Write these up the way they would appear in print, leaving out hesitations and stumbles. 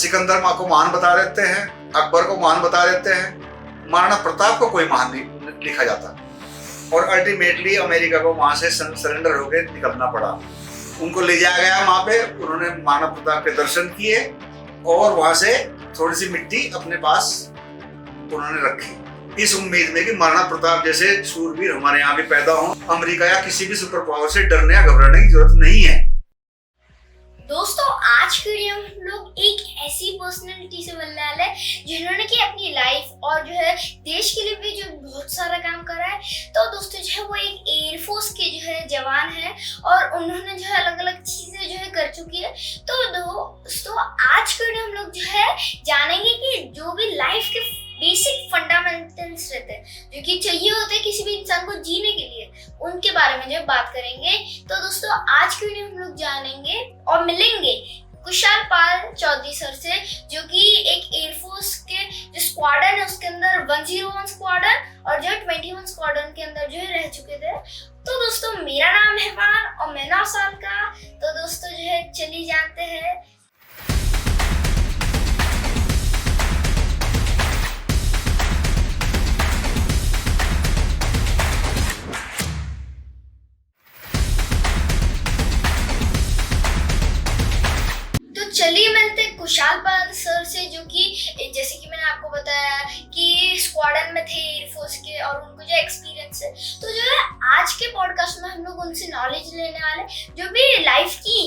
सिकंदर माँ को महान बता देते हैं, अकबर को महान बता देते हैं, महाराणा प्रताप को कोई महान नहीं लिखा जाता। और अल्टीमेटली अमेरिका को वहां से सरेंडर होकर निकलना पड़ा। उनको ले जाया गया वहां पे, उन्होंने महाराणा प्रताप के दर्शन किए और वहां से थोड़ी सी मिट्टी अपने पास उन्होंने रखी, इस उम्मीद में कि महाराणा प्रताप जैसे शूरवीर हमारे यहाँ भी पैदा हो। अमेरिका या किसी भी सुपर पावर से डरने या घबराने की जरूरत नहीं है। दोस्तों, आज के वीडियो में हम लोग एक ऐसी पर्सनैलिटी से मिलने वाले हैं जिन्होंने कि अपनी लाइफ और जो है देश के लिए भी जो बहुत सारा काम करा है। तो दोस्तों जो है वो एक एयरफोर्स के जो है जवान है और उन्होंने जो है अलग अलग चीजें जो है कर चुकी है। तो दोस्तों आज के वीडियो हम लोग जो है जानेंगे कि जो भी लाइफ के बेसिक फंडामेंटल्स रहते हैं जो कि चाहिए होते हैं किसी भी इंसान को जीने के लिए, उनके बारे में जो बात करेंगे। तो दोस्तों आज के वीडियो में हम लोग जानेंगे और मिलेंगे कुशाल पाल चौधरी सर से, जो कि एक एयरफोर्स के जो स्क्वाड्रन है उसके अंदर 101 स्क्वाड्रन और जो 21 स्क्वाड्रन के अंदर जो है रह चुके थे। तो दोस्तों मेरा नाम है वान और मैं 9 साल का। तो दोस्तों जो है चलिए जानते हैं। चलिए मिलते कुशाल पाल सर से, जो कि जैसे कि मैंने आपको बताया कि स्क्वाड्रन में थे एयरफोर्स के और उनको जो एक्सपीरियंस है। तो जो है आज के पॉडकास्ट में हम लोग उनसे नॉलेज लेने वाले, जो भी लाइफ की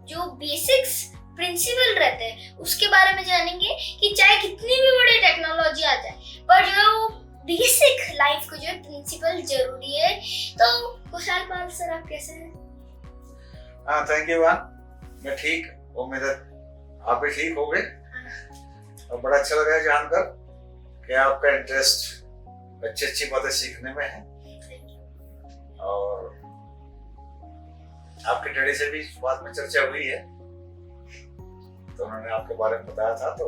जो बेसिक्स प्रिंसिपल रहते हैं उसके बारे में जानेंगे कि चाहे कितनी भी बड़ी टेक्नोलॉजी आ जाए पर जो है वो बेसिक लाइफ को जो है प्रिंसिपल जरूरी है। तो कुशाल पाल सर आप कैसे हैं? थैंक यू वान, मैं ठीक, उम्मीद है आप भी ठीक हो गए। और बड़ा अच्छा लगा जानकर कि आपका इंटरेस्ट अच्छी बातें सीखने में है। और आपके डैडी से भी बाद में चर्चा हुई है, तो उन्होंने आपके बारे में बताया था, तो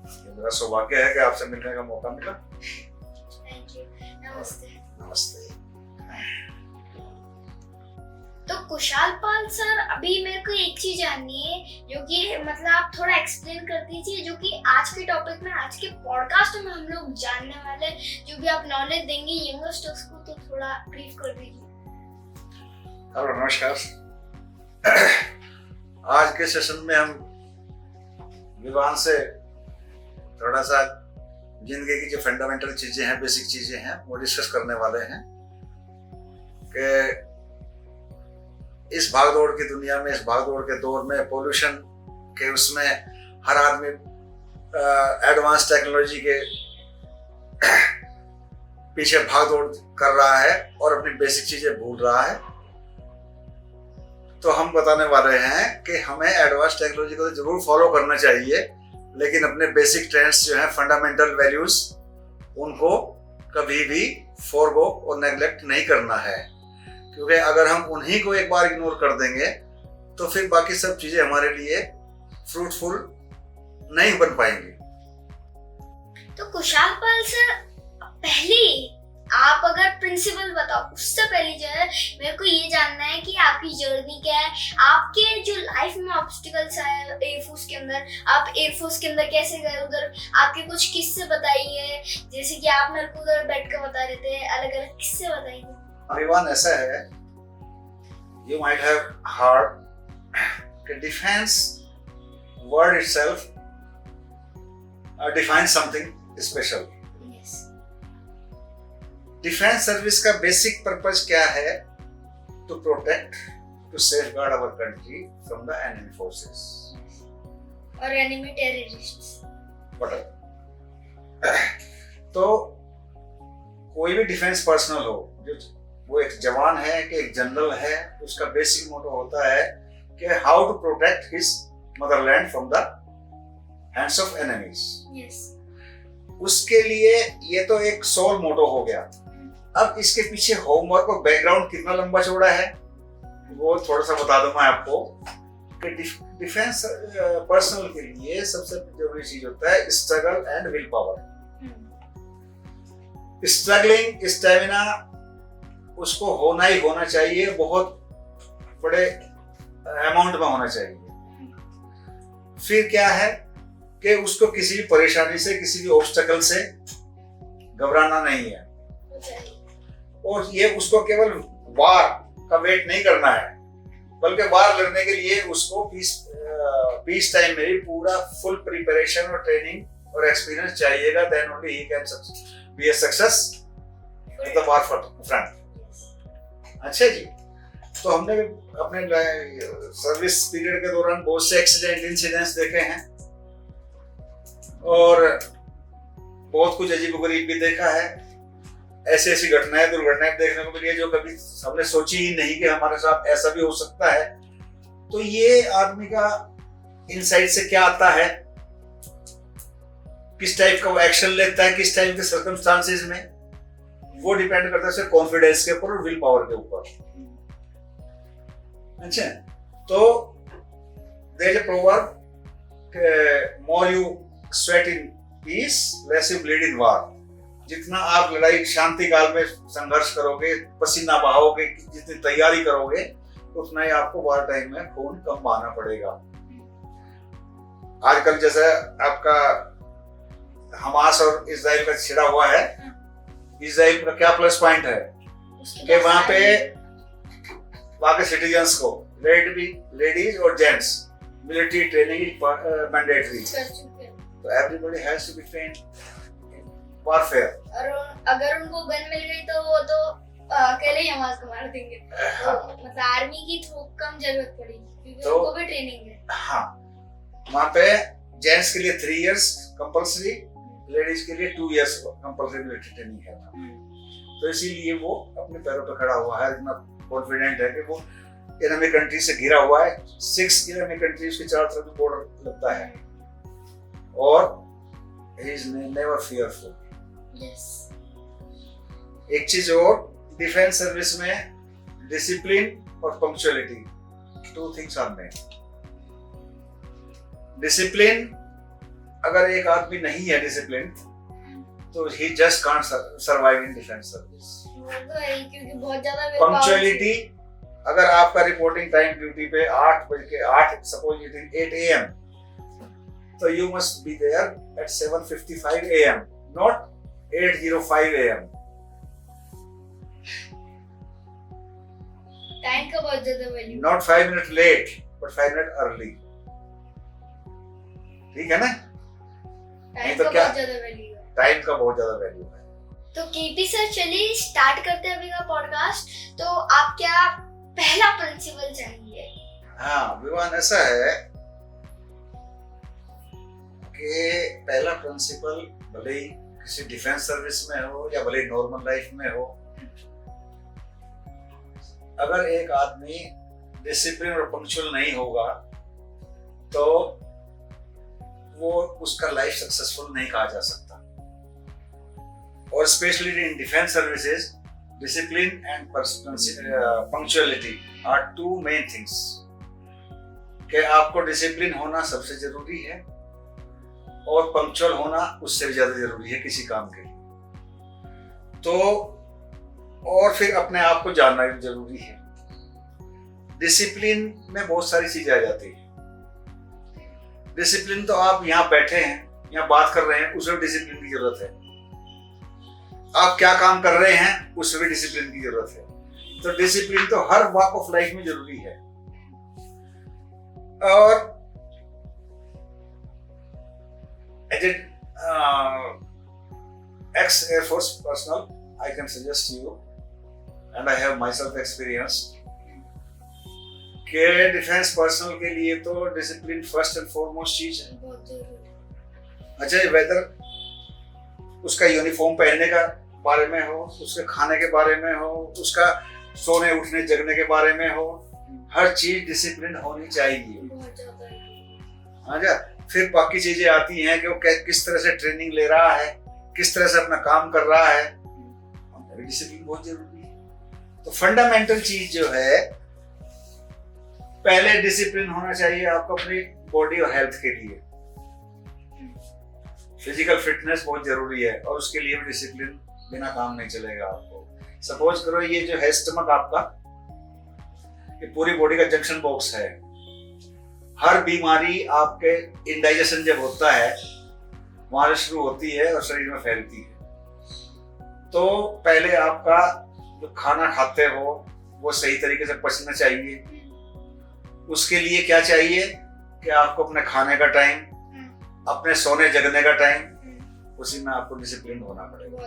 ये मेरा सौभाग्य है कि आपसे मिलने का मौका मिला। Thank you. नमस्ते। नमस्ते। तो कुशाल पाल सर, अभी मेरे को एक चीज जाननी है जो कि मतलब आप थोड़ा एक्सप्लेन कर दीजिए, जो कि आज के टॉपिक में आज के पॉडकास्ट में हम लोग जानने वाले, जो भी आप नॉलेज देंगे यंगस्टर्स को, तो थोड़ा ब्रीफ कर दीजिए। हेलो, नमस्कार। आज के सेशन में हम विवान से थोड़ा सा जिंदगी की जो फंडामेंटल चीजें हैं, बेसिक चीजें हैं, वो डिस्कस करने वाले हैं कि इस भागदौड़ की दुनिया में, इस भागदौड़ के दौर में, पोल्यूशन के उसमें हर आदमी एडवांस टेक्नोलॉजी के पीछे भागदौड़ कर रहा है और अपनी बेसिक चीजें भूल रहा है। तो हम बताने वाले हैं कि हमें एडवांस टेक्नोलॉजी को तो जरूर फॉलो करना चाहिए, लेकिन अपने बेसिक ट्रेंड्स जो हैं, फंडामेंटल वैल्यूज, उनको कभी भी फॉरगो और नेग्लेक्ट नहीं करना है। क्योंकि अगर हम उन्हीं को एक बार इग्नोर कर देंगे तो फिर बाकी सब चीजें हमारे लिए फ्रूटफुल नहीं बन पाएंगी। तो कुशाल पाल सर, पहले आप अगर प्रिंसिपल बताओ, उससे पहले जो है मेरे को ये जानना है कि आपकी जर्नी क्या है, आपके जो लाइफ में ऑब्स्टिकल्स आए एयरफोर्स के अंदर, आप एयरफोर्स के अंदर कैसे गए, उधर आपके कुछ किस्से बताइए, जैसे कि आप मेरे को उधर बैठ कर बता रहे थे, अलग अलग किस्से बताइए। अभिमान ऐसा है, you might have heard कि defense word itself defines something special. Yes. Defence service का बेसिक पर्पस क्या है? To protect, to safeguard our country from the enemy forces. और enemy terrorists. Whatever. तो कोई भी डिफेंस पर्सनल हो, जो वो एक जवान है कि एक जनरल है, उसका बेसिक मोटो होता है कि how to protect his motherland from the hands of enemies. Yes. उसके लिए ये तो एक सोल मोटो हो गया। अब इसके पीछे होमवर्क और बैकग्राउंड कितना लंबा चौड़ा है वो थोड़ा सा बता दूं मैं आपको कि डिफेंस पर्सनल के लिए सबसे जरूरी चीज होता है struggle and will power. Struggling stamina उसको होना ही होना चाहिए, बहुत बड़े अमाउंट में होना चाहिए। फिर क्या है कि उसको किसी भी परेशानी से, किसी भी ऑब्स्टेकल से घबराना नहीं है, और ये उसको केवल वार का वेट नहीं करना है, बल्कि वार लड़ने के लिए उसको पीस टाइम में भी पूरा फुल प्रिपरेशन और ट्रेनिंग और एक्सपीरियंस चाहिएगा। देन ओनली ही can be a success in the war front. अच्छा जी, तो हमने अपने सर्विस पीरियड के दौरान बहुत से एक्सीडेंट इंसिडेंट्स देखे हैं और बहुत कुछ अजीबोगरीब भी देखा है। ऐसी ऐसी घटनाएं, दुर्घटनाएं देखने को मिली है जो कभी हमने सोची ही नहीं कि हमारे साथ ऐसा भी हो सकता है। तो ये आदमी का इनसाइट से क्या आता है, किस टाइप का वो एक्शन लेता है, किस टाइप के सर्कमस्टांसेस में, वो डिपेंड करता है उसके कॉन्फिडेंस के ऊपर और विल पावर के ऊपर। अच्छा, तो there is a proverb, more you sweat in peace less you bleed in war. जितना आप लड़ाई शांति काल में संघर्ष करोगे, पसीना बहाओगे, जितनी तैयारी करोगे, उतना ही आपको वार टाइम में खून कम बहाना पड़ेगा। आजकल जैसे आपका हमास और इजराइल का छिड़ा हुआ है, इजराइल का क्या प्लस पॉइंट है कि वहां के सिटीजन्स को, लेडीज और gents, military training is mandatory, तो everybody has to be trained in warfare. और अगर उनको गन मिल गई तो वो तो अकेले ही हमास को मार देंगे। हाँ। तो मतलब आर्मी की तो कम जरूरत पड़ेगी क्योंकि तो उनको भी ट्रेनिंग है। हाँ, वहां पे जेंट्स के लिए 3 इयर्स कंपल्सरी, लेडीज के लिए 2 इयर्स कंपल्सरी मिलिट्री ट्रेनिंग है। तो इसीलिए वो अपने पैरों पर खड़ा हुआ है, इतना कॉन्फिडेंट है कि वो एनिमी कंट्री से घिरा हुआ है। 6 एनिमी कंट्रीज के चारों तरफ बॉर्डर लगता है और he is never fearful. Yes. एक चीज और, डिफेंस सर्विस में डिसिप्लिन और punctuality, 2 things are main. Discipline, अगर एक आदमी नहीं है डिसिप्लिन, तो he just can't survive in defence service. वो तो है ही, क्योंकि बहुत ज्यादा पंक्चुअलिटी, अगर आपका रिपोर्टिंग टाइम ड्यूटी पे 8 बज के 8, सपोज इट इज 8 AM, तो you must be there at 7:55 AM, not 8:05 AM। Time का बहुत ज्यादा value, not 5 minute late but 5 minute early. ठीक है ना? टाइम तो का क्या? बहुत ज्यादा वैल्यू है। टाइम का बहुत ज्यादा वैल्यू है। तो केपी सर, चलिए स्टार्ट करते हैं अभी का पॉडकास्ट। तो आप क्या पहला प्रिंसिपल चाहिए? हाँ, विवान ऐसा है कि पहला प्रिंसिपल भले ही किसी डिफेंस सर्विस में हो या भले ही नॉर्मल लाइफ में हो, अगर एक आदमी डिसिप्लिन और पंक्चुअल नहीं होगा तो वो उसका लाइफ सक्सेसफुल नहीं कहा जा सकता। और specially in defence services, discipline and punctuality are 2 main things. कि आपको डिसिप्लिन होना सबसे जरूरी है और पंक्चुअल होना उससे भी ज्यादा जरूरी है किसी काम के लिए। तो और फिर अपने आप को जानना भी जरूरी है। डिसिप्लिन में बहुत सारी चीजें आ जाती है। डिसिप्लिन तो आप यहाँ बैठे हैं, यहाँ बात कर रहे हैं, उसमें डिसिप्लिन की जरूरत है। आप क्या काम कर रहे हैं, उसमें भी डिसिप्लिन की जरूरत है। तो डिसिप्लिन तो हर वॉक ऑफ लाइफ में जरूरी है। और as ex Air Force personnel, I can suggest you, and I have myself experienced, कि डिफेंस पर्सनल के लिए तो डिसिप्लिन फर्स्ट एंड फॉरमोस्ट चीज है। बहुत जरूरी। अच्छा, वेदर उसका यूनिफॉर्म पहनने का बारे में हो, उसके खाने के बारे में हो, उसका सोने उठने जगने के बारे में हो, हर चीज डिसिप्लिन होनी चाहिए। बहुत ज्यादा। हाँ जा, फिर बाकी चीजें आती हैं कि वो किस तरह से ट्रेनिंग ले रहा है, किस तरह से अपना काम कर रहा है। डिसिप्लिन बहुत जरूरी है। तो फंडामेंटल चीज जो है, पहले डिसिप्लिन होना चाहिए आपको अपनी बॉडी और हेल्थ के लिए। फिजिकल फिटनेस बहुत जरूरी है और उसके लिए भी डिसिप्लिन बिना काम नहीं चलेगा आपको। सपोज करो ये जो है स्टमक आपका, ये पूरी बॉडी का जंक्शन बॉक्स है। हर बीमारी आपके इंडाइजेशन जब होता है वहां से शुरू होती है और शरीर में फैलती है। तो पहले आपका जो खाना खाते हो वो सही तरीके से पचना चाहिए। उसके लिए क्या चाहिए कि आपको अपने खाने का टाइम, अपने सोने जगने का टाइम, उसी में आपको डिसिप्लिन होना पड़ेगा।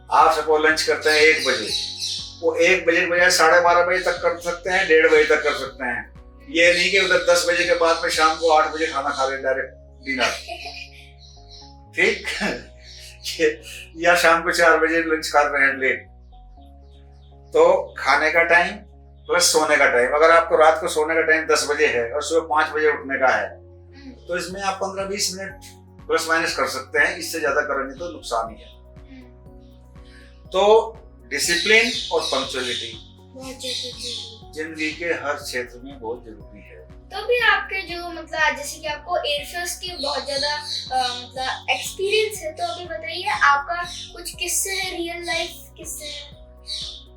आप सपोज लंच करते हैं 1 बजे, वो 1 बजे के बजाय 12:30 बजे तक कर सकते हैं, 1:30 बजे तक कर सकते हैं। ये नहीं कि उधर 10 बजे के बाद में शाम को 8 बजे खाना खा लें डायरेक्ट डिनर, ठीक या शाम को 4 बजे लंच खा रहे हैं लेट। तो खाने का टाइम प्लस सोने का टाइम, अगर आपको रात को सोने का टाइम 10 बजे है और सुबह 5 बजे उठने का है तो इसमें आप 15-20 मिनट प्लस माइनस कर सकते हैं। इससे ज्यादा करेंगे तो नुकसान ही है। तो डिसिप्लिन और पंक्चुअलिटी जिंदगी के हर क्षेत्र में बहुत जरूरी है। तो भी आपके जो मतलब जैसे कि आपको एयरफोर्स की बहुत ज्यादा मतलब एक्सपीरियंस है, तो अभी बताइए आपका कुछ किस्से है, रियल लाइफ किस्से है?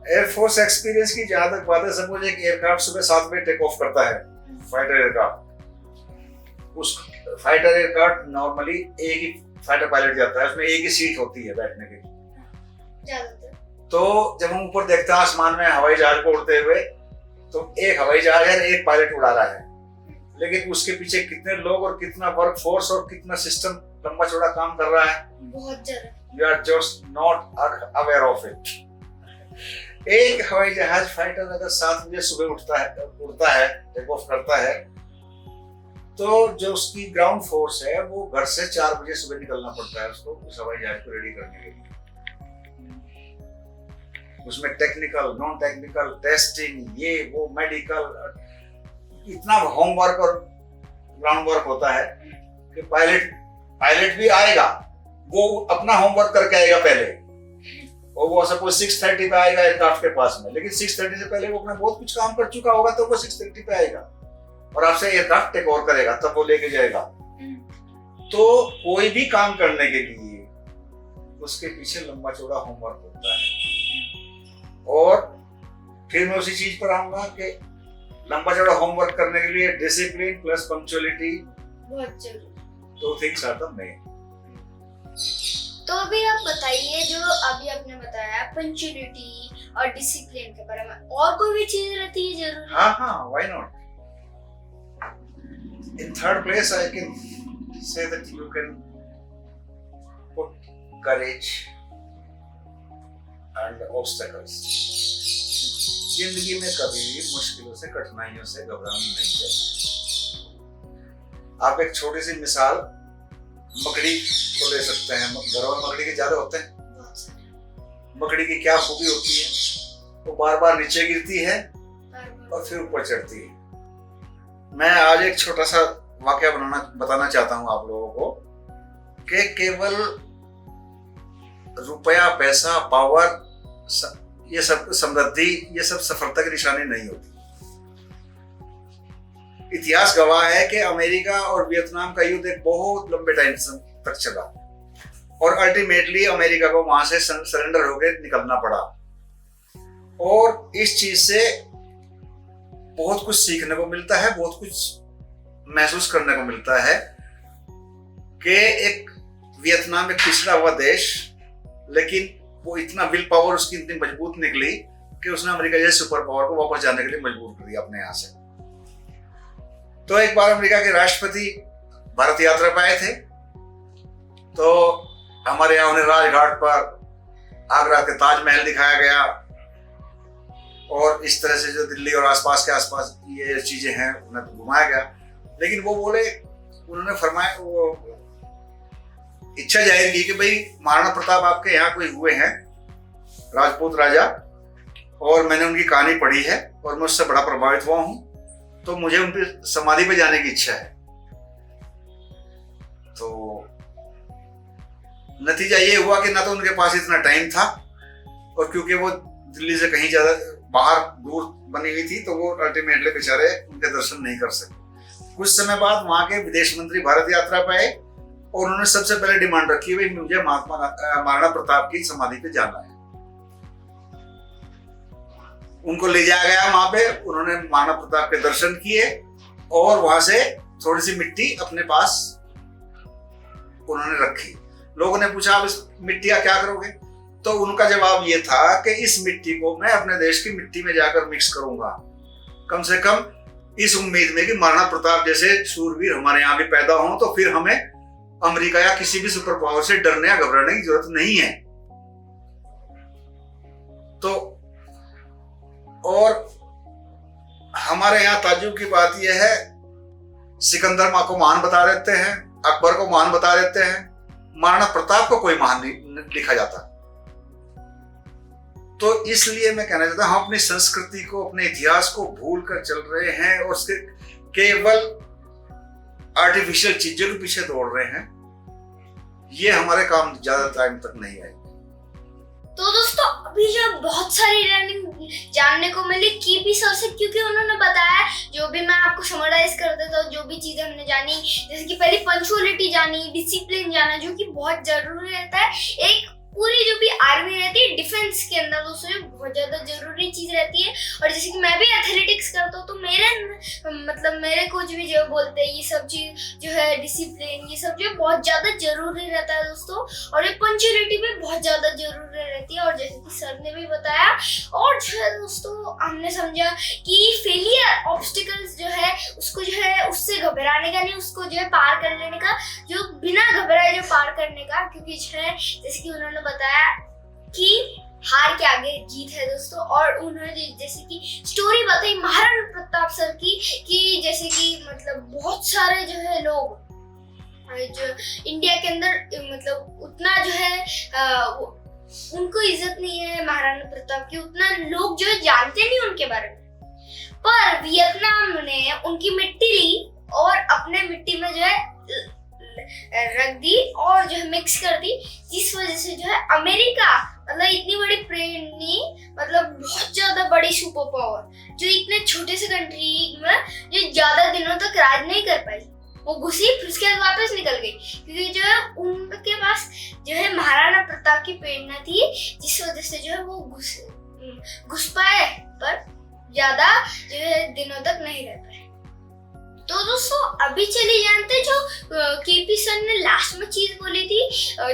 एयरफोर्स एक्सपीरियंस की जहां तक बात है, समझ एक एयरक्राफ्ट सुबह 7 बजे टेक ऑफ करता है, फाइटर एयरक्राफ्ट। उस फाइटर एयरक्राफ्ट नॉर्मली एक ही फाइटर पायलट जाता है, उसमें एक ही सीट होती है बैठने की ज्यादातर। तो जब हम ऊपर देखते हैं आसमान में हवाई जहाज को उड़ते हुए, तो एक हवाई जहाज है, एक पायलट उड़ा रहा है, लेकिन उसके पीछे कितने लोग और कितना वर्क फोर्स और कितना सिस्टम लंबा चौड़ा काम कर रहा है, बहुत ज्यादा। You are just not aware of it. एक हवाई जहाज फाइटर अगर 7 बजे सुबह उड़ता है, टेक ऑफ करता है, तो जो उसकी ग्राउंड फोर्स है वो घर से 4 बजे सुबह निकलना पड़ता है उसको उस हवाई जहाज को रेडी करने के लिए। उसमें टेक्निकल, नॉन टेक्निकल, टेस्टिंग, ये वो, मेडिकल, इतना होमवर्क और ग्राउंड वर्क होता है कि पायलट भी आएगा, वो अपना होमवर्क करके आएगा पहले, और वो सपोज 6:30 पे आएगा एयरक्राफ्ट के पास में, लेकिन 6:30 से पहले वो अपना बहुत कुछ काम कर चुका होगा, तो वो 6:30 पे आएगा और आपसे एयरक्राफ्ट टेक ओवर करेगा, तब वो लेके जाएगा। तो कोई भी काम करने के लिए उसके पीछे लंबा चौड़ा होमवर्क होता है। और फिर मैं उसी चीज पर आऊंगा कि लंबा चौड़ा होमवर्क करने के लिए डिसिप्लिन प्लस पंक्चुअलिटी बहुत जरूरी, 2 थिंग्स आर द मेन। तो अभी आप बताइए, जो अभी आपने बताया पंक्चुअलिटी और डिसिप्लिन के बारे में, और कोई भी चीज रहती है जरूरी? हाँ, why not. In third place, I can say that you can put courage and obstacles. जिंदगी में कभी भी मुश्किलों से, कठिनाइयों से घबराना नहीं चाहिए। आप एक छोटी सी मिसाल मकड़ी को ले सकते हैं। घरों में मकड़ी के ज्यादा होते हैं। मकड़ी की क्या खूबी होती है, वो बार बार नीचे गिरती है और फिर ऊपर चढ़ती है। मैं आज एक छोटा सा वाकया बताना चाहता हूं आप लोगों को कि केवल रुपया, पैसा, पावर, ये सब समृद्धि, ये सब सफलता की निशानी नहीं होती। इतिहास गवाह है कि अमेरिका और वियतनाम का युद्ध एक बहुत लंबे टाइम तक चला और अल्टीमेटली अमेरिका को वहां से सरेंडर होकर निकलना पड़ा। और इस चीज से बहुत कुछ सीखने को मिलता है, बहुत कुछ महसूस करने को मिलता है कि एक वियतनाम एक पिछड़ा हुआ देश, लेकिन वो इतना विल पावर उसकी इतनी मजबूत निकली कि उसने अमेरिका जैसे सुपर पावर को वापस जाने के लिए मजबूर कर दिया अपने यहाँ से। तो एक बार अमेरिका के राष्ट्रपति भारत यात्रा पे आए थे, तो हमारे यहाँ उन्हें राजघाट पर आगरा के ताजमहल दिखाया गया और इस तरह से जो दिल्ली और आसपास ये चीजें हैं उन्हें तो घुमाया गया। लेकिन वो बोले, उन्होंने फरमाया, वो इच्छा जाहिर की कि भाई महाराणा प्रताप आपके यहाँ कोई हुए हैं राजपूत राजा, और मैंने उनकी कहानी पढ़ी है और मैं उससे बड़ा प्रभावित हुआ हूं, तो मुझे उनकी समाधि पे जाने की इच्छा है। तो नतीजा ये हुआ कि ना तो उनके पास इतना टाइम था, और क्योंकि वो दिल्ली से कहीं ज्यादा बाहर दूर बनी हुई थी, तो वो अल्टीमेटली बेचारे उनके दर्शन नहीं कर सके। कुछ समय बाद वहां के विदेश मंत्री भारत यात्रा पे आए और उन्होंने सबसे पहले डिमांड रखी, भाई मुझे महाराणा प्रताप की समाधि पे जाना है। उनको ले जाया गया वहां पे, उन्होंने महाराणा प्रताप के दर्शन किए और वहां से थोड़ी सी मिट्टी अपने पास उन्होंने रखी। लोगों ने पूछा आप इस मिट्टी का क्या करोगे? तो उनका जवाब ये था कि इस मिट्टी को मैं अपने देश की मिट्टी में जाकर मिक्स करूंगा, कम से कम इस उम्मीद में कि महाराणा प्रताप जैसे शूरवीर हमारे यहाँ भी पैदा हों तो फिर हमें अमेरिका या किसी भी सुपर पावर से डरने या घबराने की जरूरत नहीं है। तो और हमारे यहाँ ताज्जुब की बात यह है, सिकंदर माँ को महान बता देते हैं, अकबर को महान बता देते हैं, महाराणा प्रताप को कोई महान नहीं लिखा जाता। तो इसलिए मैं कहना चाहता हूं, हम अपनी संस्कृति को, अपने इतिहास को भूल कर चल रहे हैं और उसके केवल आर्टिफिशियल चीजों के पीछे दौड़ रहे हैं। ये हमारे काम ज्यादा टाइम तक नहीं आएगी। तो दोस्तों अभी जो बहुत सारी लर्निंग जानने को मिली केपी सर से, क्योंकि उन्होंने बताया, जो भी मैं आपको समराइज कर देता हूँ, जो भी चीजें हमने जानी, जैसे कि पहले पंक्चुअलिटी जानी, डिसिप्लिन जाना, जो कि बहुत जरूरी रहता है एक पूरी जो भी आर्मी रहती है डिफेंस के अंदर, दोस्तों जो बहुत ज्यादा जरूरी चीज रहती है। और जैसे कि मैं भी एथलेटिक्स करता हूँ, तो मेरे कोच भी जो बोलते हैं ये सब चीज जो है डिसिप्लिन, ये सब जो बहुत ज्यादा जरूरी रहता है दोस्तों। और ये पंक्चुअलिटी भी बहुत ज्यादा जरूरी रहती है। और जैसे कि सर ने भी बताया, और जो है दोस्तों हमने समझा कि फेलियर ऑब्स्टिकल्स जो है उसको जो है उससे घबराने का नहीं, उसको जो है पार कर लेने का, जो बिना घबराए जो पार करने का। क्योंकि जो है जैसे कि उन्होंने बताया कि हार के आगे जीत है दोस्तों। और उन्होंने जैसे कि स्टोरी बताई महाराणा प्रताप सर की, कि जैसे कि बहुत सारे जो है लोग जो इंडिया के अंदर उतना जो है उनको इज्जत नहीं है महाराणा प्रताप की, उतना लोग जो है जानते नहीं उनके बारे में। पर वियतनाम ने उनकी मिट्टी ली और अपने मिट्टी में जो है रख दी और जो है मिक्स कर दी, जिस वजह से जो है अमेरिका इतनी बड़ी प्रेरणी, बहुत ज्यादा बड़ी सुपर पावर जो इतने छोटे से कंट्री में जो ज्यादा दिनों तक राज नहीं कर पाई, वो घुसी फिर उसके बाद वापस निकल गई, क्योंकि जो है उनके पास जो है महाराणा प्रताप की प्रेरणा थी, जिस वजह से जो है वो घुस पाए, पर ज्यादा जो है दिनों तक नहीं रह पाए। तो दोस्तों अभी चलिए जानते जो केपी सर ने लास्ट में चीज बोली थी,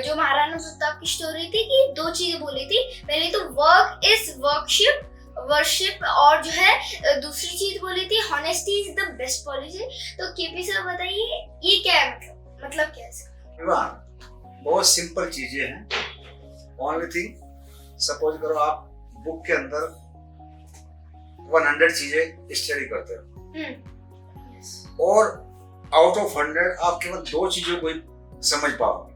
जो महाराणा प्रताप की स्टोरी थी, कि दो चीजें बोली थी। पहले तो वर्क इज वर्शिप, और जो है दूसरी चीज बोली थी honesty is the best policy. तो केपी सर बताइए ये क्या है, मतलब क्या है? बहुत सिंपल चीजें हैं। ओनली थिंग, सपोज करो आप बुक के अंदर 100 चीजें स्टडी करते हो और आउट ऑफ 100 आप केवल 2 चीजों को ही समझ पाओगे।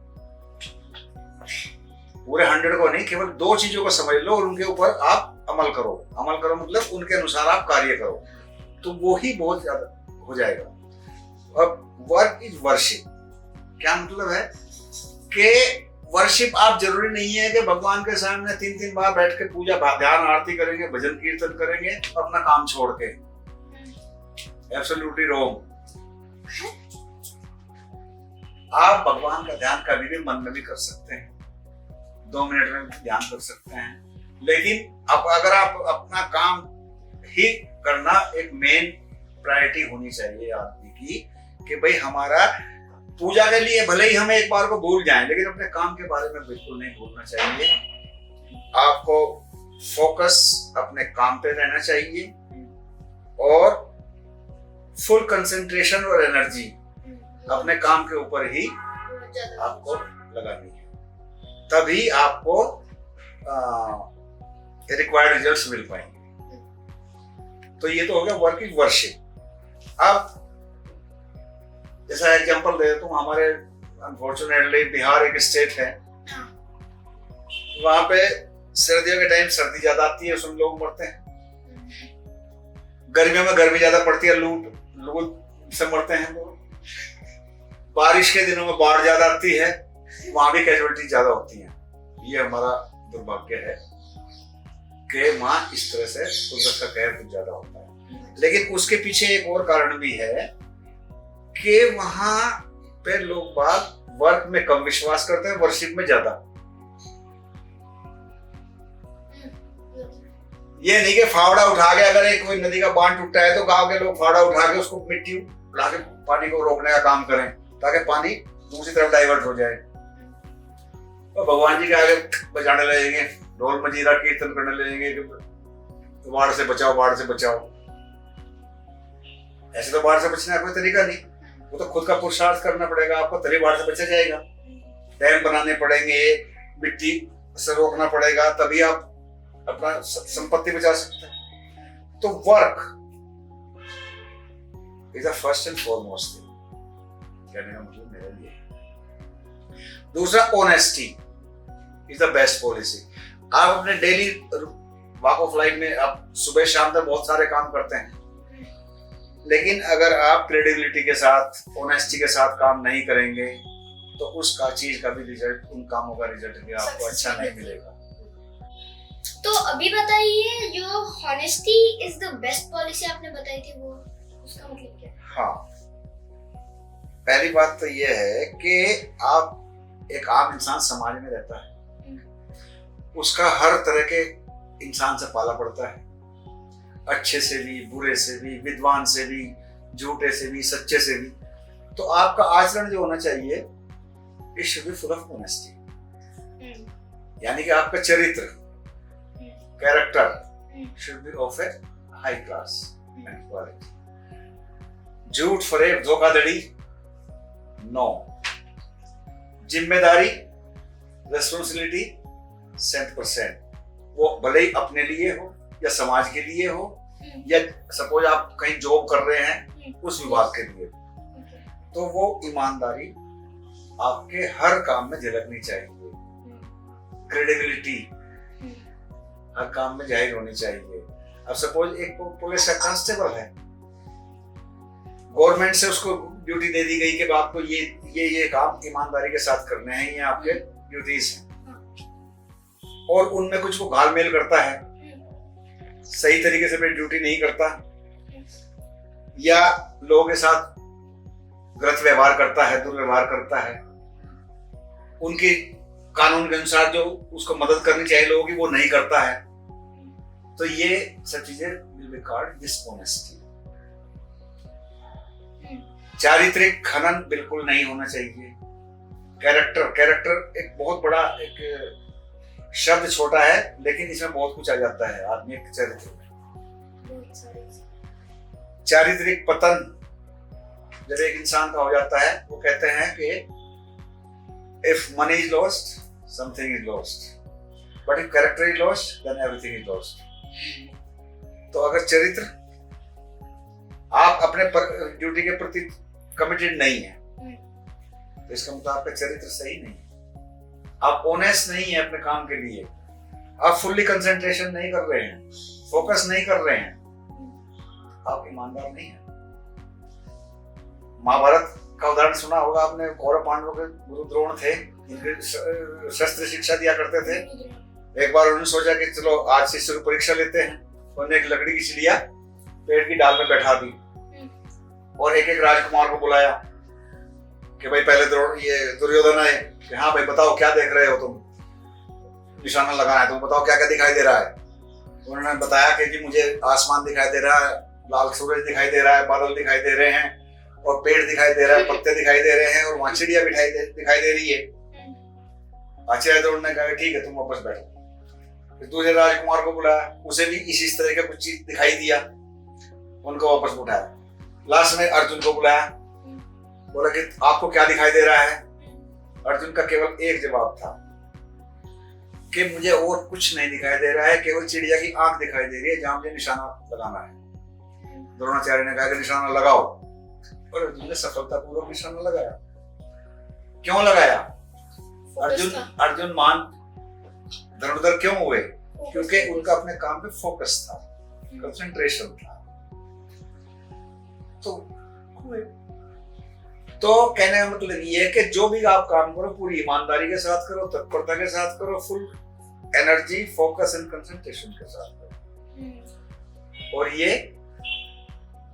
पूरे 100 को नहीं, केवल 2 चीजों को समझ लो और उनके ऊपर आप अमल करो। अमल करो मतलब उनके अनुसार आप कार्य करो, तो वो ही बहुत ज्यादा हो जाएगा। अब वर्क इज वर्शिप, क्या मतलब है कि वर्शिप आप जरूरी नहीं है कि भगवान के सामने 3-3 बार बैठ के पूजा ध्यान आरती करेंगे, भजन कीर्तन करेंगे अपना काम छोड़ के। Absolutely wrong. आप भगवान का ध्यान कभी भी मन में भी कर सकते हैं, 2 मिनट में ध्यान कर सकते हैं, लेकिन अब अगर आप अपना काम ही करना, एक मेन प्रायोरिटी होनी चाहिए आदमी की कि भाई हमारा पूजा के लिए भले ही हम एक बार को भूल जाएं, लेकिन अपने काम के बारे में बिल्कुल नहीं भूलना चाहिए। आपको फोकस अपने काम पे रहना चाहिए और फुल कंसंट्रेशन और एनर्जी अपने काम के ऊपर ही आपको लगानी है, तभी आपको रिक्वायर्ड रिजल्ट्स मिल पाएंगे। तो ये तो हो गया वर्क इज वर्शिप। अब जैसा एग्जांपल दे दूं, हमारे अनफॉर्चुनेटली बिहार एक स्टेट है, वहां पे सर्दियों के टाइम सर्दी ज्यादा आती है, उसमें लोग मरते हैं। गर्मियों में गर्मी ज्यादा पड़ती है, लू से मरते हैं लोग। बारिश के दिनों में बाढ़ ज्यादा आती है, वहां भी कैजुअलिटी ज्यादा होती है। ये हमारा दुर्भाग्य है कि वहां इस तरह से कुदरत का कहर कुछ ज्यादा होता है। लेकिन उसके पीछे एक और कारण भी है कि वहां पे लोग बाग वर्क में कम विश्वास करते हैं, वर्शिप में ज्यादा। ये नहीं कि फावड़ा उठा के अगर एक कोई नदी का बांध टूटा है तो गांव के लोग फावड़ा उठा के उसको मिट्टी उड़ा के पानी को रोकने का काम करें ताकि पानी दूसरी तरफ डाइवर्ट हो जाए। तो भगवान जी के आगे बजाने लगेंगे, ढोल मजीरा कीर्तन करने लगेंगे कि बाढ़ से बचाओ, बाढ़ से बचाओ। ऐसे तो बाढ़ से बचने का कोई तरीका नहीं, वो तो खुद का पुरुषार्थ करना पड़ेगा आपको, तभी बाढ़ से बचा जाएगा। डैम बनाने पड़ेंगे, मिट्टी से रोकना पड़ेगा, तभी आप अपना संपत्ति बचा सकते हैं। तो work is the first and foremost thing, कहने का मतलब मेरे लिए। दूसरा, honesty is the best policy. आप अपने डेली वॉक ऑफ लाइफ में आप सुबह शाम तक बहुत सारे काम करते हैं, लेकिन अगर आप क्रेडिबिलिटी के साथ, ऑनेस्टी के साथ काम नहीं करेंगे तो उसका चीज का भी रिजल्ट, उन कामों का रिजल्ट भी आपको अच्छा नहीं मिलेगा। तो अभी बताइए, जो honesty is the best policy आपने बताई थी, वो उसका मतलब क्या है? हाँ, पहली बात तो ये है कि आप एक आम इंसान समाज में रहता है, उसका हर तरह के इंसान से पाला पड़ता है, अच्छे से भी, बुरे से भी, विद्वान से भी, झूठे से भी, सच्चे से भी। तो आपका आचरण जो होना चाहिए, it should be full of honesty, यानी कि आपका चरित्र, character should be of A high class and quality. झूठ, फरेब, धोखाधड़ी नो। जिम्मेदारी, रेस्पॉन्सिबिलिटी 100%, वो भले ही अपने लिए हो या समाज के लिए हो, या सपोज आप कहीं जॉब कर रहे हैं उस विभाग के लिए, तो वो ईमानदारी आपके हर काम में झलकनी चाहिए। क्रेडिबिलिटी हर काम में जाहिर होनी चाहिए। अब सपोज एक पुलिस का कांस्टेबल है, गवर्नमेंट से उसको ड्यूटी दे दी गई कि आपको ये काम ईमानदारी के साथ करने हैं, ये आपके ड्यूटीज हैं, और उनमें कुछ वो घालमेल करता है, सही तरीके से अपनी ड्यूटी नहीं करता, या लोगों के साथ गलत व्यवहार करता है, दुर्व्यवहार करता है, उनके कानून के अनुसार जो उसको मदद करनी चाहिए लोगों की वो नहीं करता है, तो ये सब चीजें विल बी कॉल्ड डिसऑनेस्टी। चारित्रिक खनन बिल्कुल नहीं होना चाहिए। कैरेक्टर एक बहुत बड़ा, एक शब्द छोटा है लेकिन इसमें बहुत कुछ आ जाता है आदमी के चरित्र में। चारित्रिक पतन जब एक इंसान का हो जाता है, वो कहते हैं कि if money is lost, something is lost, but if character is lost, then everything is lost. तो अगर चरित्र, आप अपने ड्यूटी के प्रति कमिटेड नहीं है, तो इसका मतलब आपका चरित्र सही नहीं है, आप ऑनेस्ट नहीं है अपने काम के लिए, आप फुल्ली कंसंट्रेशन नहीं कर रहे हैं, फोकस नहीं कर रहे हैं, आप ईमानदार नहीं है। महाभारत का उदाहरण सुना होगा आपने, कौरव पांडवों के गुरु द्रोण थे, इनके शस्त्र शिक्षा दिया करते थे। एक बार उन्होंने सोचा कि चलो आज शिष्य को परीक्षा लेते हैं, उन्होंने एक लकड़ी की चिड़िया पेड़ की डाल में बैठा दी और एक एक राजकुमार को बुलाया कि भाई पहले दुर्योधन आए कि हाँ भाई बताओ क्या देख रहे हो तुम, निशाना लगाना है, तुम बताओ क्या क्या दिखाई दे रहा है। उन्होंने बताया कि जी मुझे आसमान दिखाई दे रहा है, लाल सूरज दिखाई दे रहा है, बादल दिखाई दे रहे हैं, और पेड़ दिखाई दे रहा है, पत्ते दिखाई दे रहे हैं, और वहां चिड़िया दिखाई दे रही है। आचार्य द्रोण ने कहा ठीक है तुम वापस बैठो। फिर दूसरे राजकुमार को बुलाया, उसे भी इसी तरह का कुछ चीज दिखाई दिया, उनको वापस उठाया। लास्ट में अर्जुन को बुलाया, बोला कि आपको क्या दिखाई दे रहा है। अर्जुन का केवल एक जवाब था कि मुझे और कुछ नहीं दिखाई दे रहा है, केवल चिड़िया की आंख दिखाई दे रही है जहां मुझे निशाना लगाना है। द्रोणाचार्य ने कहा कि निशाना लगाओ, और अर्जुन ने सफलतापूर्वक निशाना लगाया। क्यों लगाया? अर्जुन मान धनुर्धर क्यों हुए? क्योंकि उनका अपने काम पे फोकस था, कंसंट्रेशन था। तो कहने का मतलब ये है कि जो भी आप काम करो पूरी ईमानदारी के साथ करो, तत्परता के साथ करो, full energy, focus and concentration के साथ करो। और ये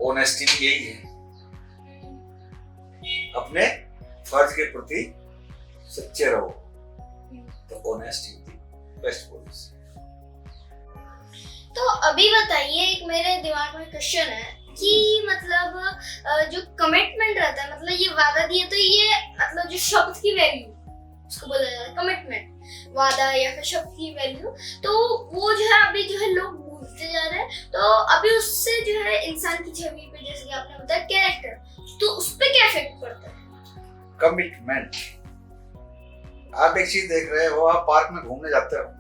ऑनेस्टी भी यही है, अपने फर्ज के प्रति सच्चे रहो। तो ऑनेस्टी बेस्ट पॉलिसी। तो अभी बताइए, एक मेरे दिमाग में क्वेश्चन है कि मतलब जो कमिटमेंट रहता है, मतलब ये वादा दिए तो ये मतलब जो शब्द की वैल्यू उसको बोला जाता है कमिटमेंट, वादा या फिर शब्द की वैल्यू, तो वो जो है अभी जो है लोग भूलते जा रहे हैं। तो अभी उससे जो है इंसान की छवि पे, जैसे कि आपने बताया कैरेक्टर, तो उस पे क्या इफेक्ट पड़ता है? कमिटमेंट, आप एक चीज देख रहे हो, आप पार्क में घूमने जाते हो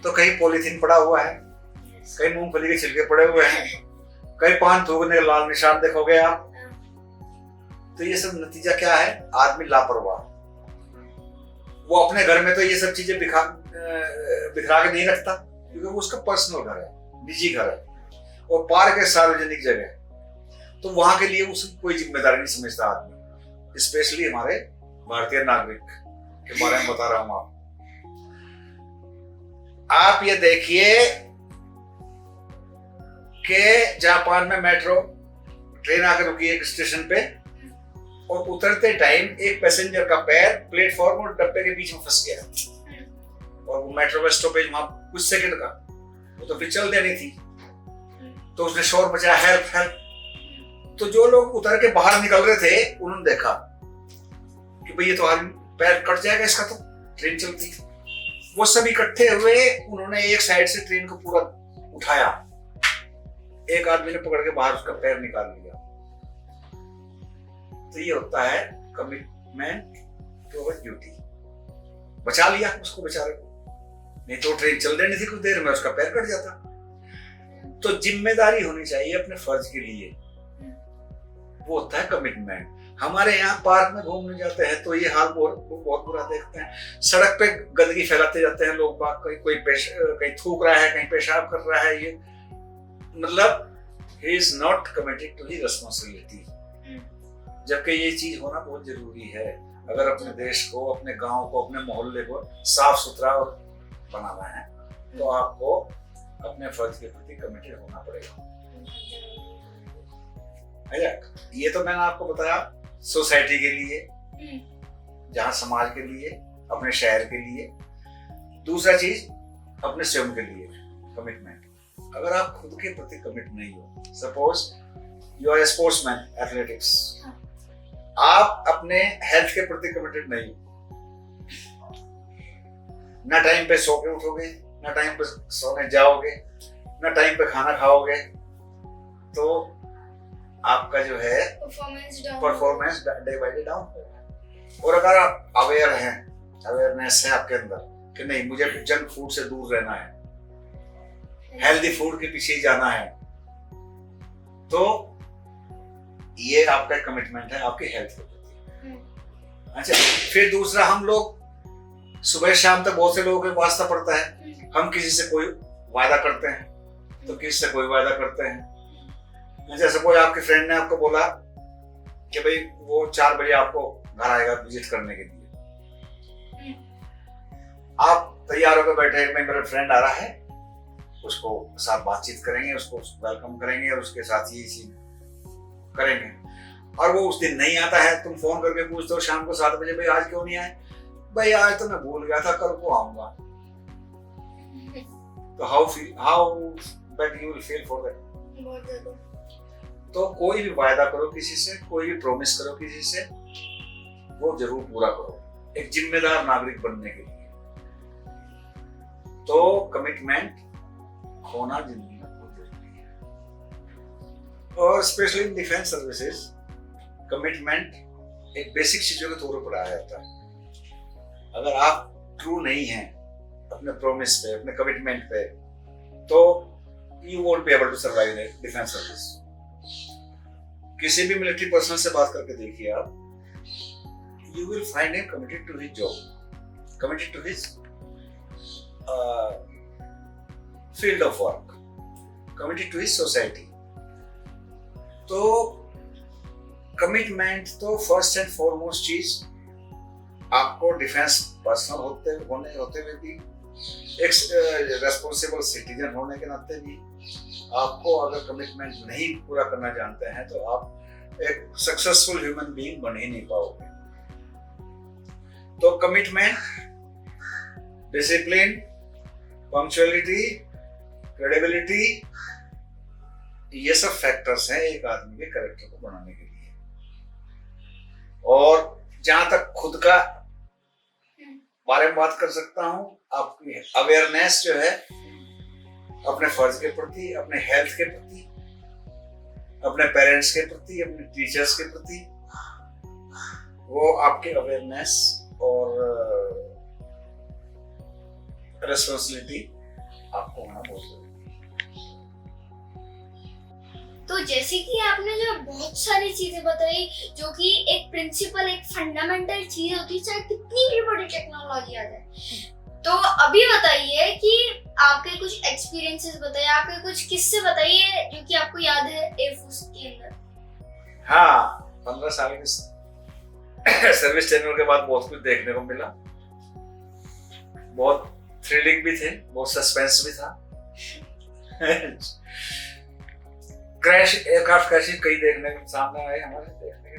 तो कहीं पॉलीथीन पड़ा हुआ है, कहीं मूंगफली के छिलके पड़े हुए हैं, कहीं पान थूकने का लाल निशान देखोगे आप। तो ये सब नतीजा क्या है? आदमी लापरवाह। वो अपने घर में तो ये सब चीजें बिखरा के नहीं रखता, क्योंकि वो उसका पर्सनल घर है, निजी घर है, और पार्क है सार्वजनिक जगह, तो वहां के लिए उसकी कोई जिम्मेदारी नहीं समझता आदमी। स्पेशली हमारे भारतीय नागरिक के बारे में बता रहा हूं आप ये देखिए कि जापान में मेट्रो ट्रेन आकर रुकी एक स्टेशन पे, और उतरते टाइम एक पैसेंजर का पैर प्लेटफॉर्म और डब्बे के बीच में फंस गया, और वो मेट्रो का स्टॉपेज वहां कुछ सेकंड का, वो तो फिर चल देनी थी, तो उसने शोर मचाया, हेल्प हेल्प। तो जो लोग उतर के बाहर निकल रहे थे उन्होंने देखा कि भाई ये तो आदमी पैर कट जाएगा इसका, तो ट्रेन चलती। वो सब इकट्ठे हुए, उन्होंने एक साइड से ट्रेन को पूरा उठाया, एक आदमी ने पकड़ के बाहर उसका पैर निकाल लिया। तो ये होता है कमिटमेंट टू ड्यूटी। बचा लिया उसको बेचारे को, नहीं तो ट्रेन चल देनी थी, कुछ देर में उसका पैर कट जाता। तो जिम्मेदारी होनी चाहिए अपने फर्ज के लिए, वो होता है कमिटमेंट। हमारे यहाँ पार्क में घूमने जाते हैं तो ये हाल बहुत बुरा देखते हैं। सड़क पे गंदगी फैलाते जाते हैं लोग बाग, कहीं थूक रहा है, कहीं पेशाब कर रहा है, ये मतलब he is not committed to his responsibility। जबकि ये चीज होना बहुत जरूरी है। अगर अपने देश को, अपने गांव को, अपने मोहल्ले को साफ सुथरा बनाना है तो आपको अपने फर्ज के प्रति कमिटेड होना पड़ेगा। ये तो मैंने आपको बताया सोसाइटी के लिए, जहां समाज के लिए, अपने शहर के लिए। दूसरा चीज अपने स्वयं के लिए कमिटमेंट। अगर आप खुद के प्रति कमिट नहीं हो, suppose you are a sportsman, athletics, आप अपने हेल्थ के प्रति कमिटेड नहीं हो, ना टाइम पे सो के उठोगे, ना टाइम पे सोने जाओगे, ना टाइम पे खाना खाओगे, तो आपका जो है performance day by day down होगा। और अगर आप अवेयर हैं, अवेयरनेस है आपके अंदर कि नहीं मुझे जंक फूड से दूर रहना है, हेल्दी फूड के पीछे जाना है, तो ये आपका कमिटमेंट है आपकी हेल्थ के प्रति। अच्छा, फिर दूसरा, हम लोग सुबह शाम तक बहुत से लोगों के वास्ता पड़ता है, हम किसी से कोई वादा करते हैं तो किसी से कोई वादा करते हैं। जैसे कोई आपके फ्रेंड ने आपको बोला कि भाई वो 4 बजे आपको घर आएगा विजिट करने के लिए, आप तैयार होकर बैठे, मेरा फ्रेंड आ रहा है, उसको साथ बातचीत करेंगे, उसको वेलकम करेंगे और उसके साथ ये चीज करेंगे, और वो उस दिन नहीं आता है, तुम फोन करके पूछते हो शाम को 7 बजे, भाई आज क्यों नहीं आए? भाई आज तो मैं भूल गया था, कल को आऊंगा। तो how bad you will feel for that. तो कोई भी वायदा करो किसी से, कोई भी प्रॉमिस करो किसी से, वो जरूर पूरा करो एक जिम्मेदार नागरिक बनने के लिए। तो कमिटमेंट होना जिंदगी में बहुत जरूरी है। और specially in defence services commitment एक बेसिक चीजों के तौर पर पढ़ाया जाता है। अगर आप ट्रू नहीं हैं अपने प्रॉमिस पे, अपने कमिटमेंट पे, तो you won't be able to survive in defence service. किसी भी मिलिट्री पर्सनल से बात करके देखिए आप, you will find him committed to his job, committed to his field of work, committed to his society. तो कमिटमेंट तो फर्स्ट एंड फॉरमोस्ट चीज आपको डिफेंस पर्सनल होते हुए भी, एक रेस्पॉन्सिबल सिटीजन होने के नाते भी, आपको अगर कमिटमेंट नहीं पूरा करना जानते हैं तो आप एक सक्सेसफुल ह्यूमन बीइंग बन ही नहीं पाओगे। तो कमिटमेंट, डिसिप्लिन, पंक्चुअलिटी, क्रेडिबिलिटी, ये सब फैक्टर्स हैं एक आदमी के कैरेक्टर को बनाने के लिए। और जहां तक खुद का बारे में बात कर सकता हूं, आपकी अवेयरनेस जो है अपने फर्ज के प्रति, अपने हेल्थ के प्रति, अपने पेरेंट्स के प्रति, अपने टीचर्स के प्रति, वो आपके अवेयरनेस और रिस्पॉन्सिबिलिटी आपको होना बहुत जरूरी है। तो जैसे कि आपने जो बहुत सारी चीजें बताई, जो कि एक प्रिंसिपल, एक फंडामेंटल चीज होती है, चाहे कितनी भी बड़ी टेक्नोलॉजी आ जाए। तो अभी बताइए कि आपके कुछ एक्सपीरियंसेस बताइए, आपके कुछ किस्से बताइए जो कि आपको याद है एयरफोर्स के अंदर। हाँ, 15 साल की सर्विस चैनल के बाद बहुत कुछ देखने को मिला। बहुत थ्रिलिंग भी थे, बहुत सस्पेंस भी था। क्रैश, एयरक्राफ्ट क्रैशिंग कई देखने के सामने आए हमारे देखने के।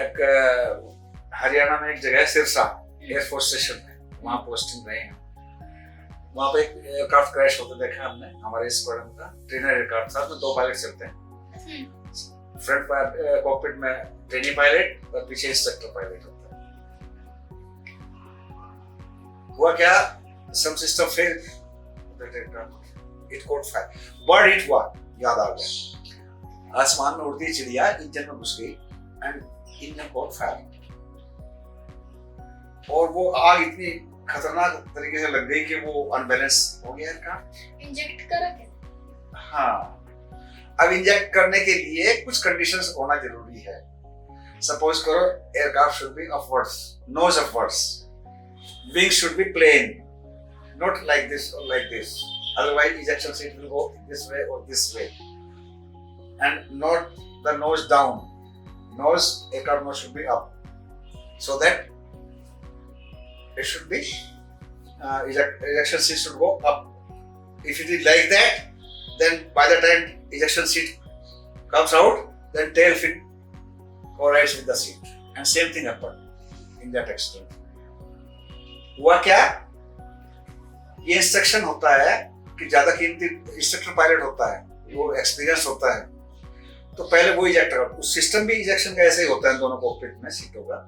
एक हरियाणा में एक जगह है सिरसा एयरफोर्स स्टेशन में, वहाँ पोस्टिंग रहे हैं। वहाँ पे एक एयरक्राफ्ट क्रैश होते देखा हमने, हमारे स्क्वाड्रन का ट्रेनर एयरक्राफ्ट था, उसमें 2 पायलट चलते हैं। फ्रंट कॉकपिट में ट्रेनी पायलट और पीछे इंस्ट्रक्टर पायलट होता है। हुआ क्या, some system fail, it caught fire, bird hit हुआ, याद आ गया। आसमान में उड़ती चिड़िया इंजन में घुस गई एंड इंजन कॉट फायर। और वो आग इतनी खतरनाक तरीके से लग गई कि वो अनबैलेंस हो गया एयरक्राफ्ट। इंजेक्ट करा क्या? हाँ, अब इंजेक्ट करने के लिए कुछ कंडीशंस होना जरूरी है। सपोज करो aircraft should be upwards, nose upwards, wing should be plane, not like this or like this, otherwise ejection seat will go this way or this way, and not the nose down, aircraft nose should be up, so that it should be ejection seat should go up. If it is like that, then by the time ejection seat comes out, then tail fin collides with the seat, and same thing happened in that accident. हुआ क्या, ये instruction होता है कि ज्यादा कीमती instructor pilot होता है, वो एक्सपीरियंस होता है, तो पहले वो इजेक्ट कर। उस सिस्टम भी इजेक्शन का ऐसे ही होता है दोनों कॉकपिट में सीटों का,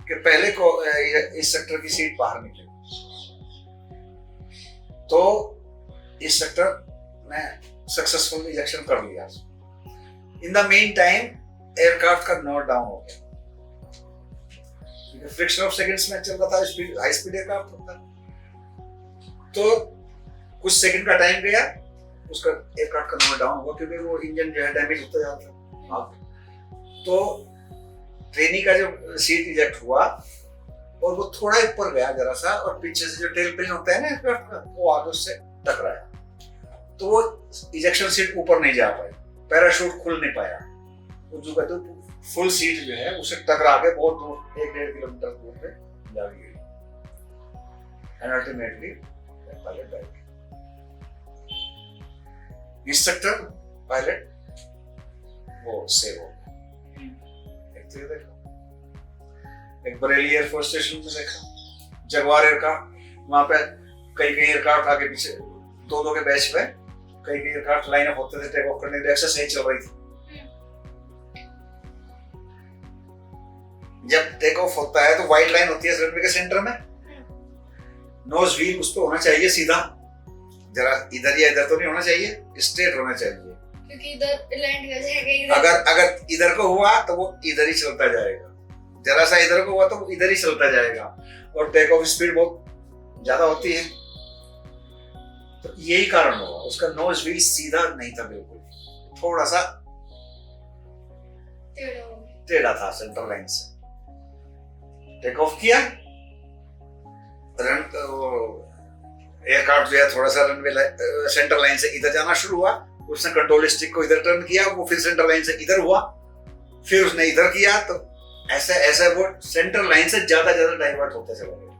कि पहले को इंस्ट्रक्टर की सीट बाहर निकले, तो इंस्ट्रक्टर ने सक्सेसफुल इजेक्शन कर लिया। In the mean time aircraft का नोट डाउन हो गया, फ्रिक्शन ऑफ सेकंड्स में चल रहा था, स्पीड हाई स्पीड एयरक्राफ्ट होता है, तो कुछ सेकंड का टाइम गया, उसका एयरक्राफ्ट का नोट डाउन हुआ, क्योंकि वो इंजन जो है डैमेज होता जाता है। तो ट्रेनी का जो सीट इजेक्ट हुआ और वो थोड़ा ऊपर गया जरा सा, और पीछे से जो टेल पिन होता है ना एयरक्राफ्ट का, वो आगे उससे टकराया, तो वो इजेक्शन सीट ऊपर नहीं जा पाई, पैराशूट खुल नहीं पाया, वो जो कहते हैं फुल सीट जो है उसे टकरा के बहुत दूर 1-1.5 किलोमीटर दूर पे जा गई, and ultimately pilot died. Instructor pilot वो सेव हो गया। एक तो ये देखो, एक बरेली एयरफोर्स स्टेशन में देखा, जगवार एयरक्राफ्ट, वहां पे कई एयरक्राफ्ट आगे पीछे 2-2 के बैच पे कई एयरक्राफ्ट लाइन अप होते थे टेक ऑफ करने के लिए, एक्सरसाइज चल रही थी। जब टेक ऑफ होता है तो व्हाइट लाइन होती है रनवे के सेंटर में, नोज व्हील उस पे होना चाहिए सीधा, जरा इधर या इधर तो नहीं होना चाहिए, स्ट्रेट होना चाहिए, क्योंकि इधर लैंड कर जाएगा। अगर इधर को हुआ तो वो इधर ही चलता जाएगा, जरा सा इधर को हुआ तो वो इधर ही चलता जाएगा, और टेक ऑफ स्पीड बहुत ज्यादा होती है, तो यही कारण होगा उसका नोज व्हील सीधा नहीं था, बिल्कुल थोड़ा सा टेढ़ा था सेंटर लाइन से। टेक ऑफ किया, एयरक्राफ्ट जो है थोड़ा सा रनवे सेंटर लाइन से इधर जाना शुरू हुआ, उसने कंट्रोल स्टिक को इधर टर्न किया, वो फिर सेंटर लाइन से इधर हुआ, फिर उसने इधर किया, तो ऐसे ऐसे वो सेंटर लाइन से ज्यादा डाइवर्ट होते चले गए,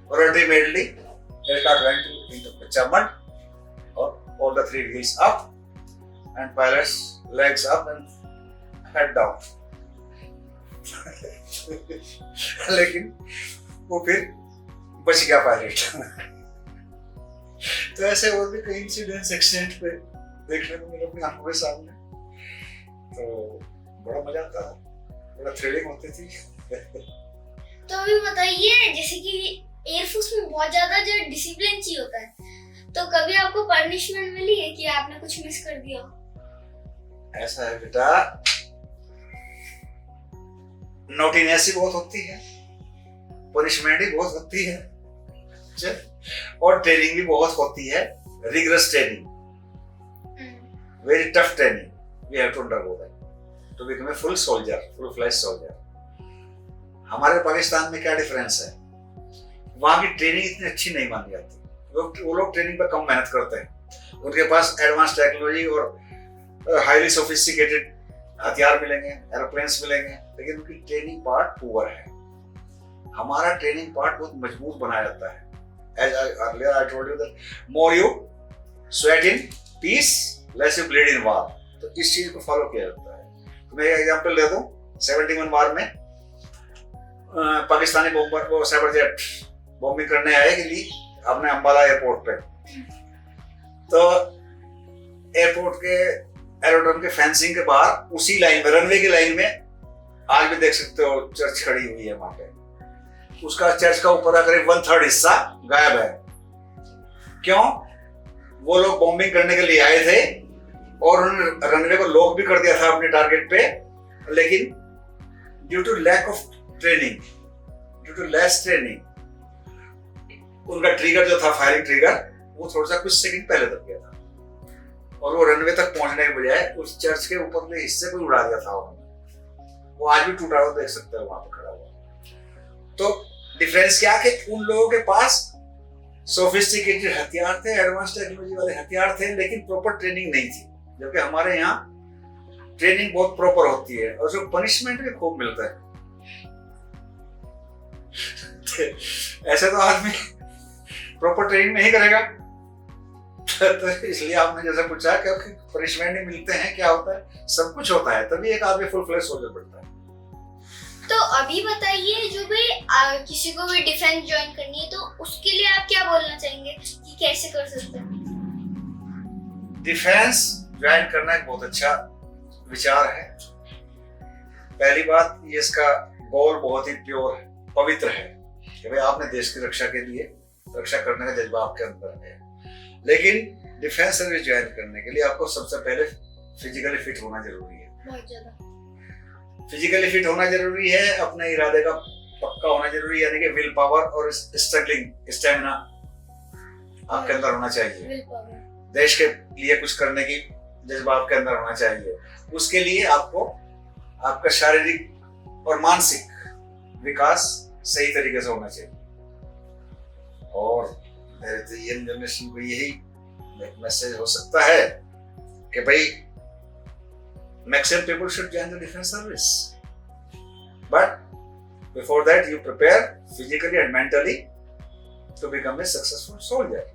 और ultimately aircraft went into pitch mud, और all the 3 wheels up and pilots legs up and head down। लेकिन वो फिर बच गया पायलट। तो ऐसे और भी कई इंसिडेंट्स एक्सीडेंट पे देखने को मिले अपनी आंखों के सामने, तो बड़ा मजा आता है, बड़ा थ्रिलिंग होती थी। तो अभी बताइए, जैसे कि एयरफोर्स में बहुत ज्यादा जो डिसिप्लिन चाहिए होता है, तो कभी आपको पनिशमेंट मिली है कि आपने कुछ मिस कर दिया हो? ऐसा है बेटा, नोटिनेस ही बहुत होती है, पनिशमेंट ही बहुत होती है, और ट्रेनिंग भी बहुत होती है, rigorous training, very tough training we have to undergo that to become a full soldier, full flash soldier. हमारे पाकिस्तान में क्या डिफरेंस है, वहां की ट्रेनिंग इतनी अच्छी नहीं मानी जाती, वो लोग ट्रेनिंग पर कम मेहनत करते हैं, उनके पास एडवांस टेक्नोलॉजी और हाईली सोफिस्टिकेटेड हथियार मिलेंगे, एरोप्लेन्स मिलेंगे, लेकिन उनकी ट्रेनिंग पार्ट पुअर है। हमारा ट्रेनिंग पार्ट बहुत मजबूत बनाया जाता है। As earlier I told you that more you sweat in peace, less you bleed in war. तो इस चीज को फॉलो किया जाता है। तो मैं एक एग्जांपल दे दूं, 71 वार में पाकिस्तानी बॉम्बर वो साइबर जेट बॉम्बिंग करने आए दिल्ली अपने अंबाला एयरपोर्ट पे। तो एयरपोर्ट के एरोड्रोम के फेंसिंग के बाहर उसी लाइन में, रनवे की लाइन में, आज भी देख सकते हो चर्च खड़ी हुई है वहां पे। उसका चर्च का ऊपर का करीब 1/3 हिस्सा गायब है। क्यों? वो लोग बॉम्बिंग करने के लिए आए थे और उन्होंने रनवे को लॉक भी कर दिया था अपने टारगेट पे, लेकिन due to lack of training, due to less training, उनका ट्रिगर जो था, फायरिंग ट्रिगर, वो थोड़ा सा कुछ सेकंड पहले दब गया था और वो रनवे तक पहुंचने के बजाय उस चर्च के ऊपर के हिस्से को उड़ा दिया था उन्होंने। वो आज भी टूटा हुआ देख सकते हो वहां पे खड़ा हुआ। तो डिफरेंस क्या कि उन लोगों के पास सोफिस्टिकेटेड हथियार थे, एडवांस टेक्नोलॉजी वाले हथियार थे, लेकिन प्रॉपर ट्रेनिंग नहीं थी, जबकि हमारे यहाँ ट्रेनिंग बहुत प्रॉपर होती है और जो पनिशमेंट भी खूब मिलता है। ऐसे तो आदमी प्रॉपर ट्रेनिंग नहीं करेगा। तो इसलिए आपने जैसे पूछा, क्योंकि पनिशमेंट ही मिलते हैं, क्या होता है, सब कुछ होता है, तभी एक आदमी फुल फ्लैश सोल्जर बनता है। तो अभी बताइए, जो भी किसी को भी डिफेंस ज्वाइन करनी है, तो उसके लिए आप क्या बोलना चाहेंगे कि कैसे कर सकते हैं? डिफेंस ज्वाइन करना एक बहुत अच्छा विचार है। पहली बात, ये इसका गोल बहुत ही प्योर है, पवित्र है कि भाई आपने देश की रक्षा के लिए रक्षा करने का जज्बा आपके अंदर है। लेकिन डिफेंस सर्विस ज्वाइन करने के लिए आपको सबसे पहले फिजिकली फिट होना जरूरी है। बहुत ज्यादा फिजिकली फिट होना जरूरी है, अपने इरादे का पक्का होना जरूरी है, यानी कि विल पावर और स्ट्रगलिंग स्टेमिना आपके अंदर होना चाहिए। देश के लिए कुछ करने की जज्बा आपके अंदर होना चाहिए। उसके लिए आपको आपका शारीरिक और मानसिक विकास सही तरीके से होना चाहिए। और मेरे यंग जनरेशन को यही मैसेज हो सकता है कि भाई maximum people should join the defense service, but before that you prepare physically and mentally to become a successful soldier.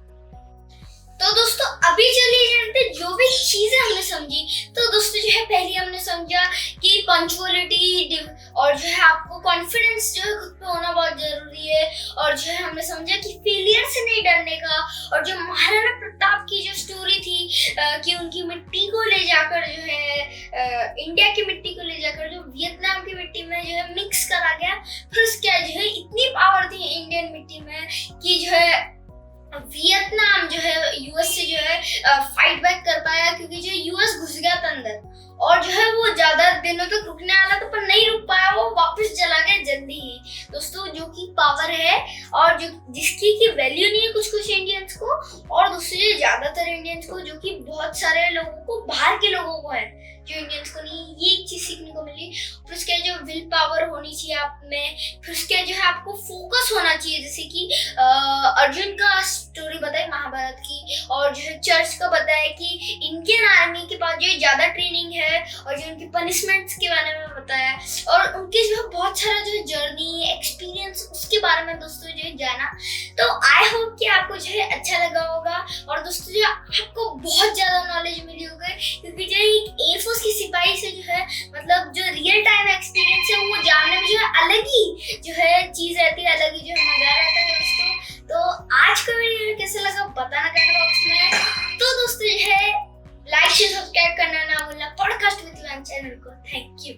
तो दोस्तों अभी चलिए जानते जो भी चीजें हमने समझी। तो दोस्तों जो है पहले हमने समझा कि पंक्चुअलिटी और जो है आपको कॉन्फिडेंस जो है खुद पे होना बहुत जरूरी है, और जो है हमने समझा कि फेलियर से नहीं डरने का, और जो महाराणा प्रताप की जो स्टोरी थी कि उनकी मिट्टी को ले जाकर जो है इंडिया की मिट्टी को ले जाकर जो वियतनाम की मिट्टी में जो है मिक्स करा गया, फिर उसके जो है इतनी पावर थी इंडियन मिट्टी में कि जो है वियतनाम जो है यूएस से जो है फाइट बैक कर पाया, क्योंकि जो यूएस घुस गया था अंदर, और जो है वो ज्यादा दिनों तक रुकने वाला था पर नहीं रुक पाया, वो वापस चला गया जल्दी ही। दोस्तों जो कि पावर है और जो जिसकी की वैल्यू नहीं है कुछ कुछ इंडियंस को, और दूसरे ज्यादातर इंडियंस को, जो कि बहुत सारे लोगों को, बाहर के लोगों को है जो इंडियंस को नहीं, ये एक चीज सीखने को मिली। फिर उसके जो विल पावर होनी चाहिए आप में, फिर उसके जो है आपको फोकस होना चाहिए, जैसे कि अर्जुन का स्टोरी बताई महाभारत की, और जो है चर्च का बताया कि इंडियन आर्मी के पास जो ज्यादा ट्रेनिंग है, और जो उनकी पनिशमेंट्स के बारे में बताया, और उनके जो है बहुत सारा जो है जर्नी एक्सपीरियंस उसके बारे में दोस्तों जो है जाना। तो आई होप कि आपको जो है अच्छा लगा होगा, और दोस्तों जो आपको बहुत ज्यादा नॉलेज मिली होगी, क्योंकि जो एक एयरफोर्स की सिपाही से जो है मतलब जो रियल टाइम एक्सपीरियंस है वो जानने में जो है अलग ही जो है चीज रहती है, अलग ही जो है मजा रहता है दोस्तों। तो आज का वीडियो कैसा लगा बताना कमेंट बॉक्स में। तो दोस्तों जो है लाइक शेयर सब्सक्राइब करना ना भूलना पॉडकास्ट विद लंच चैनल को। Thank you.